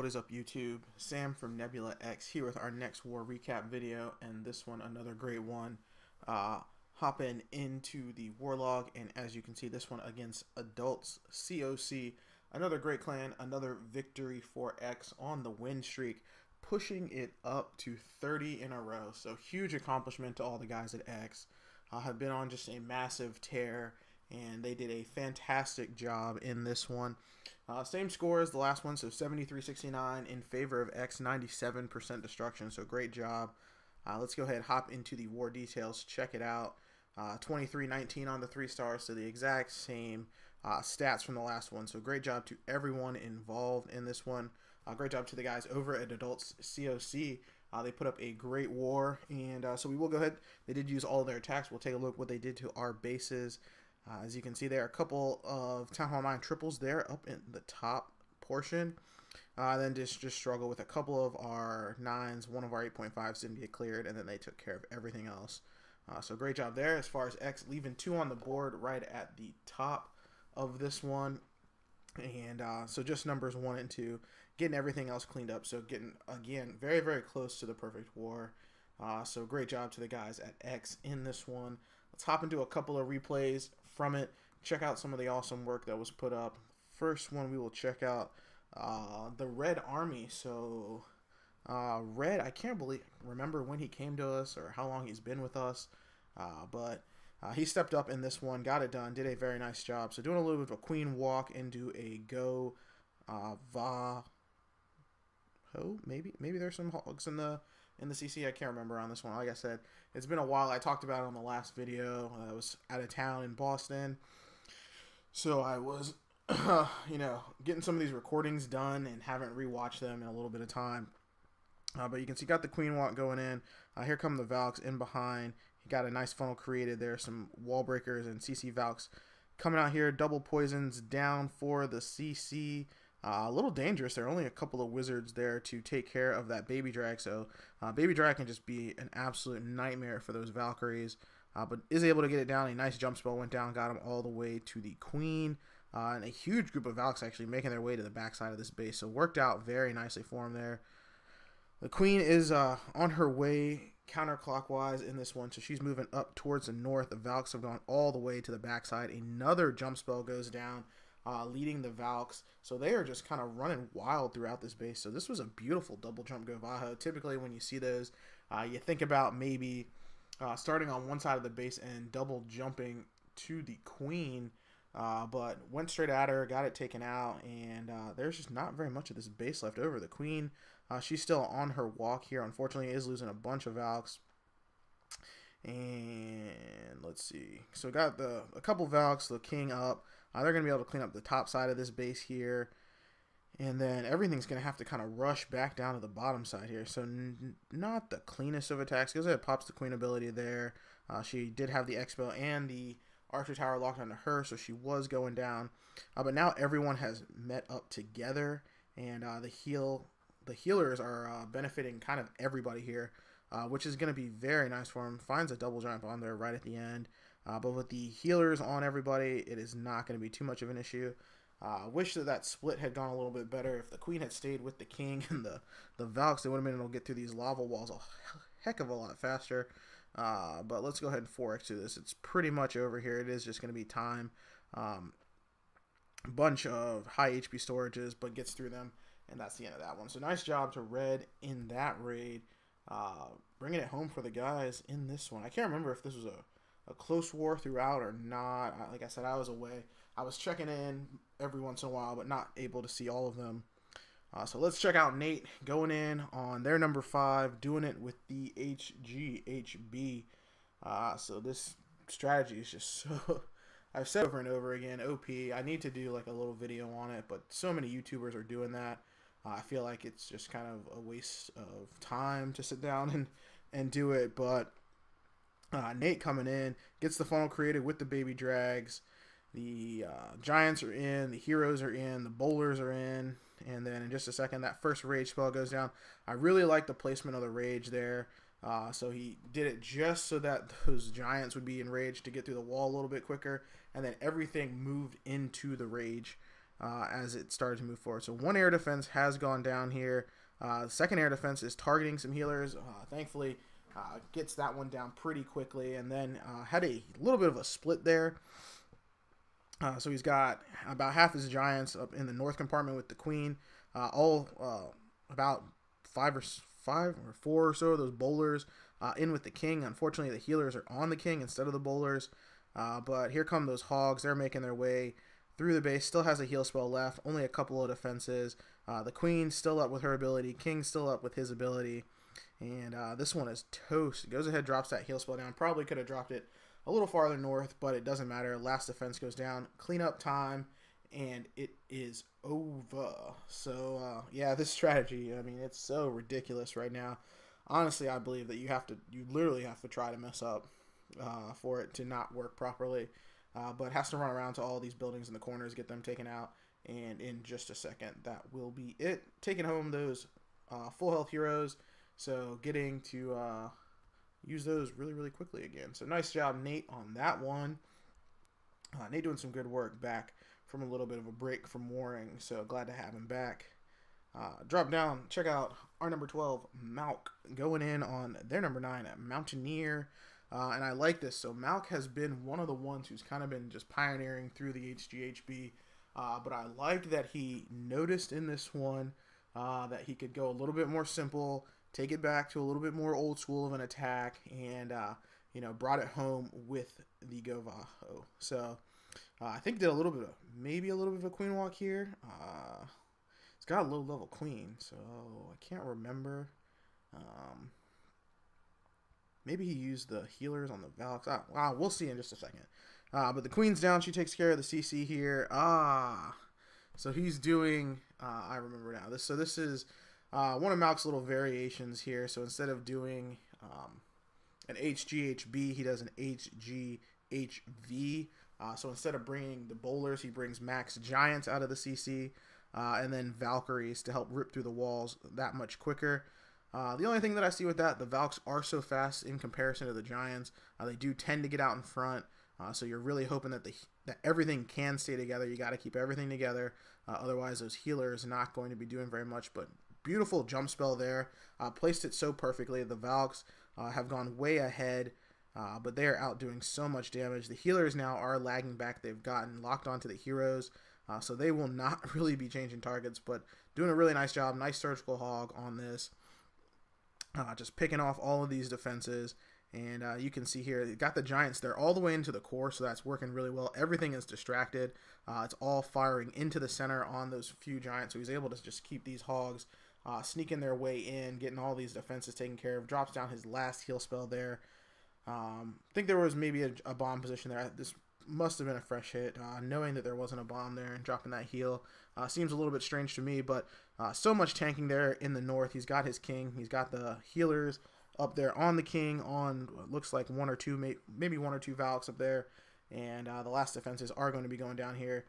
is up, YouTube? Sam from Nebula X here with our next war recap video, and this one another great one. Hopping into the war log, and as you can see, this one against Adults COC, another great clan, another victory for X on the win streak, pushing it up to 30 in a row. So huge accomplishment to all the guys at X. Have been on just a massive tear, and they did a fantastic job in this one. Same score as the last one, so 73-69 in favor of X, 97% destruction, so great job. Let's go ahead and hop into the war details, check it out. 23-19 on the 3 stars, so the exact same stats from the last one, so great job to everyone involved in this one. Great job to the guys over at Adults COC. They put up a great war, and so we will go ahead. They did use all of their attacks. We'll take a look what they did to our bases. As you can see, there are a couple of Town Hall 9 triples there up in the top portion. Then just struggle with a couple of our 9s. One of our 8.5s didn't get cleared, and then they took care of everything else. So great job there as far as X leaving 2 on the board right at the top of this one. And so just numbers 1 and 2, getting everything else cleaned up. So getting, again, very, very close to the perfect war. So great job to the guys at X in this one. Let's hop into a couple of replays from it. Check out some of the awesome work that was put up. First one we will check out the Red Army. So Red, I can't remember when he came to us or how long he's been with us, but he stepped up in this one, got it done, did a very nice job. So doing a little bit of a queen walk into a go va ho. Maybe there's some hogs in the CC. I can't remember on this one. Like I said, it's been a while. I talked about it on the last video. I was out of town in Boston, so I was getting some of these recordings done and haven't rewatched them in a little bit of time. But you can see got the queen walk going in. Here come the Valks in behind. He got a nice funnel created there. Some wall breakers and CC Valks coming out here. Double poisons down for the CC. A little dangerous. There are only a couple of wizards there to take care of that baby drag. So baby drag can just be an absolute nightmare for those Valkyries. But is able to get it down. A nice jump spell went down. Got him all the way to the queen. And a huge group of Valks actually making their way to the backside of this base. So worked out very nicely for him there. The queen is on her way counterclockwise in this one, so she's moving up towards the north. The Valks have gone all the way to the backside. Another jump spell goes down, leading the Valks. So they are just kind of running wild throughout this base. So this was a beautiful double jump go Vaho. Typically when you see those, you think about maybe starting on one side of the base and double jumping to the queen. But went straight at her, got it taken out, and there's just not very much of this base left over. The queen, she's still on her walk here. Unfortunately, is losing a bunch of Valks. And let's see. So got a couple Valks, the king up. They're going to be able to clean up the top side of this base here. And then everything's going to have to kind of rush back down to the bottom side here. So not the cleanest of attacks. Goes ahead, pops the queen ability there. She did have the expo and the Archer Tower locked onto her, so she was going down. But now everyone has met up together, and the healers are benefiting kind of everybody here, which is going to be very nice for him. Finds a double jump on there right at the end. But with the healers on everybody, it is not going to be too much of an issue. Wish that split had gone a little bit better. If the queen had stayed with the king and the Valks, they would have been able to get through these lava walls a heck of a lot faster. But let's go ahead and 4x to this. It's pretty much over here. It is just going to be time. Bunch of high HP storages, but gets through them, and that's the end of that one. So nice job to Red in that raid. Bringing it home for the guys in this one. I can't remember if this was a close war throughout or not. Like I said, I was away. I was checking in every once in a while, but not able to see all of them. So let's check out Nate going in on their number 5, doing it with the HGHB. So this strategy is just so, I've said over and over again, OP. I need to do like a little video on it, but so many YouTubers are doing that. I feel like it's just kind of a waste of time to sit down and do it. But Nate coming in, gets the funnel created with the baby drags. The giants are in, the heroes are in, the bowlers are in, and then in just a second that first rage spell goes down. I really like the placement of the rage there. So he did it just so that those giants would be enraged to get through the wall a little bit quicker, and then everything moved into the rage. as it started to move forward. So one air defense has gone down here. The second air defense is targeting some healers. Thankfully, gets that one down pretty quickly, and then had a little bit of a split there. So he's got about half his giants up in the north compartment with the queen. About five or four or so of those bowlers in with the king. Unfortunately, the healers are on the king instead of the bowlers. But here come those hogs. They're making their way through the base. Still has a heal spell left. Only a couple of defenses. The queen still up with her ability. King still up with his ability. And this one is toast. Goes ahead, drops that heal spell down. Probably could have dropped it a little farther north, but it doesn't matter. Last defense goes down. Cleanup time, and it is over. So, yeah, this strategy, I mean, it's so ridiculous right now. Honestly, I believe that you literally have to try to mess up for it to not work properly. But has to run around to all these buildings in the corners, get them taken out, and in just a second, that will be it. Taking home those full health heroes, so getting to use those really, really quickly again. So nice job, Nate, on that one. Nate doing some good work back from a little bit of a break from warring, so glad to have him back. Drop down, check out our number 12, Malik, going in on their number 9, Mountaineer. And I like this. So Malik has been one of the ones who's kind of been just pioneering through the HGHB. But I like that he noticed in this one that he could go a little bit more simple, take it back to a little bit more old school of an attack, and brought it home with the Govaho. So I think did maybe a little bit of a queen walk here. It's got a low level queen, so I can't remember. Maybe he used the healers on the Valks. We'll see in just a second. But the queen's down. She takes care of the CC here. So he's doing, I remember now. This is one of Malik's little variations here. So instead of doing an HGHB, he does an HGHV. So instead of bringing the bowlers, he brings max giants out of the CC. And then Valkyries to help rip through the walls that much quicker. The only thing that I see with that, the Valks are so fast in comparison to the Giants. They do tend to get out in front, so you're really hoping that everything can stay together. You got to keep everything together, otherwise those healers are not going to be doing very much. But beautiful jump spell there, placed it so perfectly. The Valks have gone way ahead, but they are out doing so much damage. The healers now are lagging back. They've gotten locked onto the heroes, so they will not really be changing targets, but doing a really nice job. Nice surgical hog on this. Just picking off all of these defenses, and you can see here, got the Giants there all the way into the core, so that's working really well. Everything is distracted. It's all firing into the center on those few Giants, so he's able to just keep these hogs sneaking their way in, getting all these defenses taken care of. Drops down his last heal spell there. I think there was maybe a bomb position there. This must have been a fresh hit. Knowing that there wasn't a bomb there and dropping that heal seems a little bit strange to me, but so much tanking there in the north. He's got his king. He's got the healers up there on the king, on what looks like maybe one or two Valks up there, and the last defenses are going to be going down here.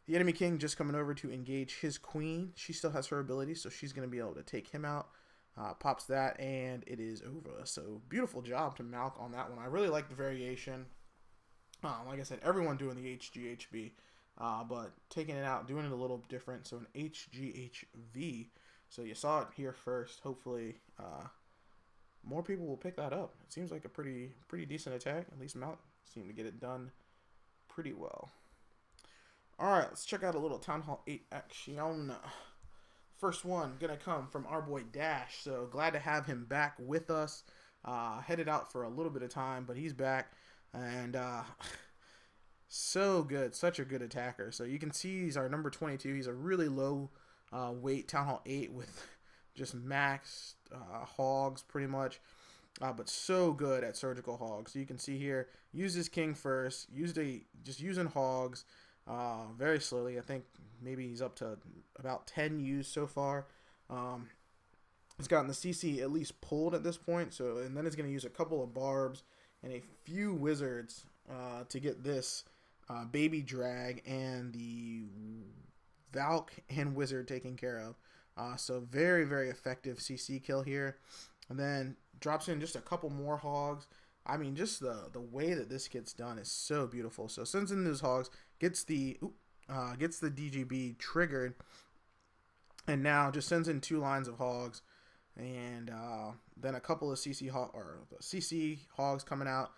The enemy king just coming over to engage his queen. She still has her ability, so she's going to be able to take him out. Pops that, and it is over. So beautiful job to Malik on that one. I really like the variation. Like I said, everyone doing the HGHB, but taking it out, doing it a little different. So an HGHV. So you saw it here first. Hopefully, more people will pick that up. It seems like a pretty decent attack. At least Malik seemed to get it done pretty well. All right, let's check out a little Town Hall 8 action. First one gonna come from our boy Dash. So glad to have him back with us. Headed out for a little bit of time, but he's back. And so good, such a good attacker. So you can see he's our number 22. He's a really low weight Town Hall 8 with just max hogs pretty much, but so good at surgical hogs. So you can see here, used his king first, just using hogs very slowly. I think maybe he's up to about 10 used so far. He's gotten the CC at least pulled at this point. So and then he's going to use a couple of barbs and a few wizards to get this baby drag and the Valk and wizard taken care of. So very, very effective CC kill here. And then drops in just a couple more hogs. I mean, just the way that this gets done is so beautiful. So sends in those hogs, gets the gets the DGB triggered, and now just sends in 2 lines of hogs, and then a couple of CC hogs coming out,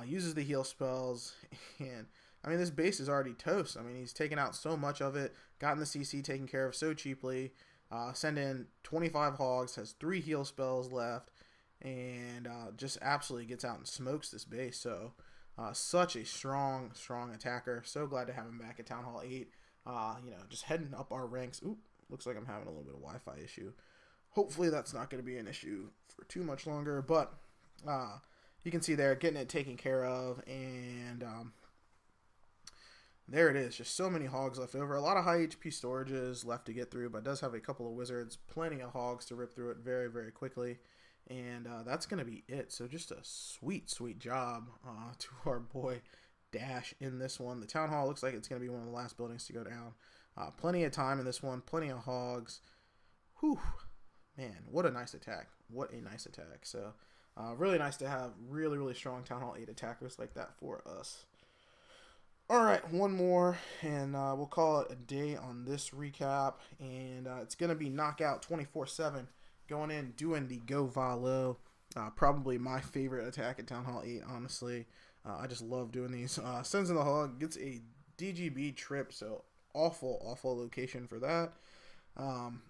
uses the heal spells, and I mean, this base is already toast. I mean, he's taken out so much of it, gotten the CC taken care of so cheaply, send in 25 hogs, has 3 heal spells left, and just absolutely gets out and smokes this base. So such a strong attacker. So glad to have him back at Town Hall 8. You know, just heading up our ranks. Oop, looks like I'm having a little bit of Wi-Fi issue. Hopefully that's not going to be an issue for too much longer, but you can see there, getting it taken care of, and there it is. Just so many hogs left over. A lot of high HP storages left to get through, but does have a couple of wizards. Plenty of hogs to rip through it very, very quickly. And that's going to be it. So just a sweet job to our boy Dash in this one. The Town Hall looks like it's going to be one of the last buildings to go down. Plenty of time in this one. Plenty of hogs. Whew. Man, what a nice attack. What a nice attack. So really nice to have really strong Town Hall 8 attackers like that for us. Alright, one more, and we'll call it a day on this recap, and it's going to be Knockout 24/7, going in, doing the Go Valo, probably my favorite attack at Town Hall 8, honestly. I just love doing these. Sends in the hog, gets a DGB trip, so awful location for that. And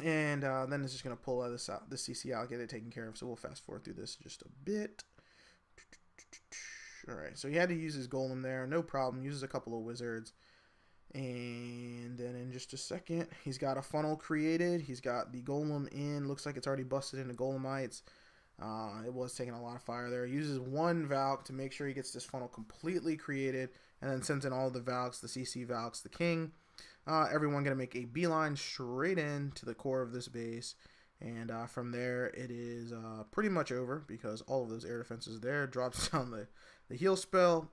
then it's just going to pull this CC out, get it taken care of, so we'll fast forward through this just a bit. Alright, so he had to use his golem there, no problem, uses a couple of wizards, and then in just a second, he's got a funnel created, he's got the golem in, looks like it's already busted into golemites. It was taking a lot of fire there. Uses 1 Valk to make sure he gets this funnel completely created, and then sends in all the Valks, the CC Valks, the king. Everyone going to make a beeline straight in to the core of this base. And from there, it is pretty much over, because all of those air defenses there. Drops down the heal spell.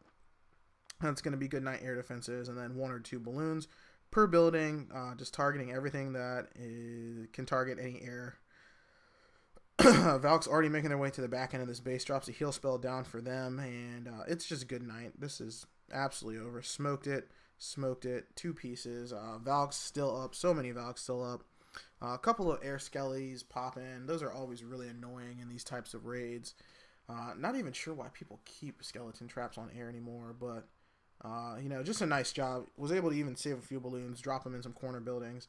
That's going to be good night air defenses, and then 1 or 2 balloons per building, just targeting everything that can target any air. Valk's already making their way to the back end of this base. Drops a heal spell down for them, and it's just a good night. This is absolutely over. Smoked it. 2 pieces. Valk's still up. So many Valks still up. A couple of air skellies pop in. Those are always really annoying in these types of raids. Not even sure why people keep skeleton traps on air anymore, but you know, just a nice job. Was able to even save a few balloons, drop them in some corner buildings.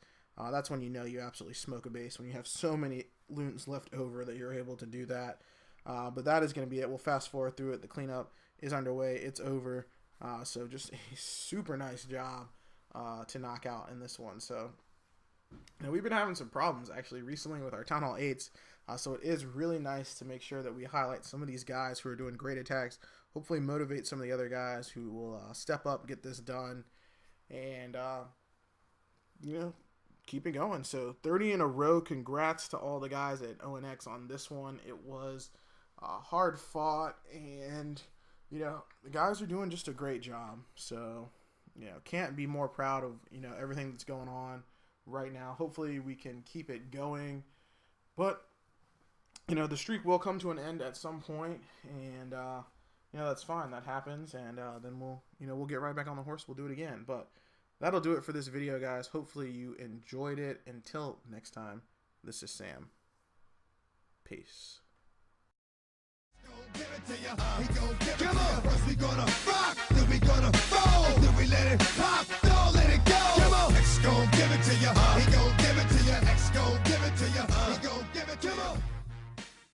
That's when you know you absolutely smoke a base, when you have so many loons left over that you're able to do that. But that is going to be it. We'll fast forward through it. The cleanup is underway. It's over. So just a super nice job to knock out in this one. So now, we've been having some problems actually recently with our Town Hall 8s, so it is really nice to make sure that we highlight some of these guys who are doing great attacks, hopefully motivate some of the other guys who will step up, get this done, and you know, keep it going. So 30 in a row. Congrats to all the guys at ONX on this one. It was hard fought, and you know, the guys are doing just a great job. So you know, can't be more proud of, you know, everything that's going on right now. Hopefully we can keep it going, but you know, the streak will come to an end at some point, and you know, that's fine. That happens, and then we'll get right back on the horse. We'll do it again. But that'll do it for this video, guys. Hopefully you enjoyed it. Until next time, this is Sam. Peace. Give it to you. He gon' give it to you. First we gonna